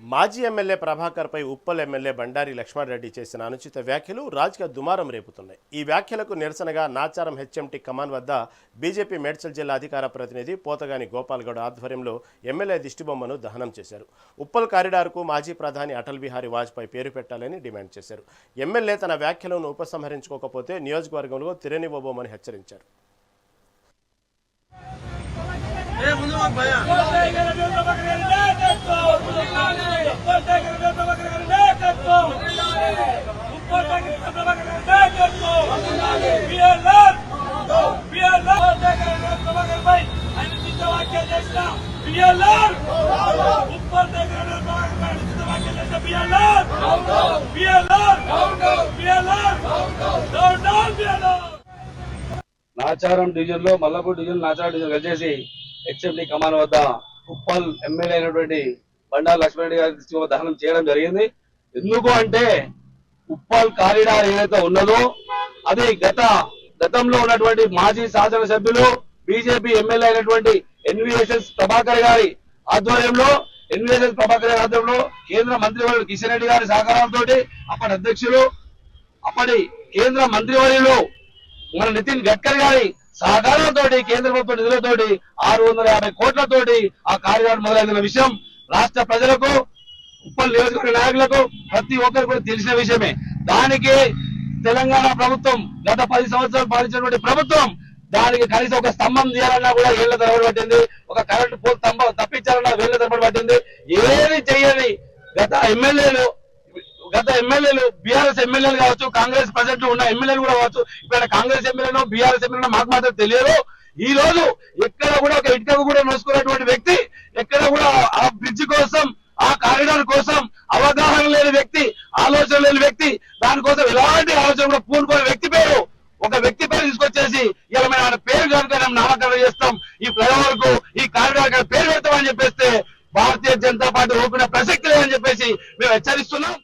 మాజీ MLA ప్రభాకర్పై Uppal MLA Bandari Lakshmana Reddy చేసిన అనుచిత వ్యాఖ్యలు రాజకీయ దుమారం రేపుతున్నాయి. ఈ వ్యాఖ్యలకు నిరసనగా నాచారం హెచ్ఎంటీ కమాన్ వద్ద బీజేపీ మేడ్చల్ జిల్లా అధికార ప్రతినిధి పోతగాని గోపాల్ గౌడ్ ఆధ్వర్యంలో ఎమ్మెల్యే దిష్టిబొమ్మను దహనం చేశారు. ఉప్పల్ కారిడార్కు మాజీ ప్రధాని అటల్ బిహారీ వాజ్పేయి పేరు పెట్టాలని డిమాండ్ చేశారు. ఎమ్మెల్యే తన వ్యాఖ్యలను ఉపసంహరించుకోకపోతే నియోజకవర్గంలో తిరనివ్వబోమని హెచ్చరించారు. నాచారం డివిజన్ లో మల్లపూర్ డివిజన్ నాచారం డివిజన్ కలిసేసి హెచ్ఎండి కమాన్ వద్ద ఉప్పల్ ఎమ్మెల్యే అయినటువంటి బండారు లక్ష్మణరెడ్డి గారి దహనం చేయడం జరిగింది. ఎందుకు అంటే ఉప్పల్ కారిడార్ ఏదైతే ఉన్నదో అది గతంలో ఉన్నటువంటి మాజీ శాసనసభ్యులు బీజేపీ ఎమ్మెల్యే అయినటువంటి ఎన్వీఎస్ఎస్ ప్రభాకర్ గారి ఆధ్వర్యంలో కేంద్ర మంత్రివర్యులు కిషన్ రెడ్డి గారి సహకారంతో అప్పటి అధ్యక్షులు అప్పటి కేంద్ర మంత్రివర్యులు మన నితిన్ గడ్కరీ గారి సహకారంతో కేంద్ర ప్రభుత్వ నిధులతోటి 650 కోట్లతోటి ఆ కార్యక్రమం మొదలైన విషయం రాష్ట్ర ప్రజలకు ఉప్పల్ నియోజకవర్గ నాయకులకు ప్రతి ఒక్కరు కూడా తెలిసిన విషయమే. దానికి తెలంగాణ ప్రభుత్వం గత 10 సంవత్సరాలు పాలించినటువంటి ప్రభుత్వం దానికి కనీసం ఒక స్తంభం తీయాలన్నా కూడా ఏళ్ల తరబడి పట్టింది. ఒక కరెంటు పోల్ స్తంభం తప్పించాలన్నా వేళ్ల తరబడి పట్టింది. ఏది చేయని గత ఎమ్మెల్యేలు బీఆర్ఎస్ ఎమ్మెల్యేలు కావచ్చు, కాంగ్రెస్ ప్రెసిడెంట్ ఉన్న ఎమ్మెల్యేలు కూడా కావచ్చు, ఇక్కడ కాంగ్రెస్ ఎమ్మెల్యేనో బీఆర్ఎస్ ఎమ్మెల్యేనో మాకు మాత్రం తెలియదు. ఈ రోజు ఎక్కడ కూడా ఒక ఇటుకకు కూడా నోసుకున్నటువంటి వ్యక్తి, ఎక్కడ కూడా ఆ బ్రిడ్జ్ కోసం ఆ కారిడార్ కోసం అవగాహన లేని వ్యక్తి, ఆలోచన లేని వ్యక్తి, దానికోసం ఎలాంటి ఆలోచన కూడా పూనుకోని వ్యక్తి పేరు ఒక వ్యక్తి పేరు తీసుకొచ్చేసి ఇలా మేము ఆయన పేరు కనుక నామకరణం చేస్తాం, ఈ ఫ్లైఓవర్ కు ఈ కారిడార్ పేరు పెడతామని చెప్పేస్తే భారతీయ జనతా పార్టీ ఊపిన ప్రసక్తి లేదని చెప్పేసి మేము హెచ్చరిస్తున్నాం.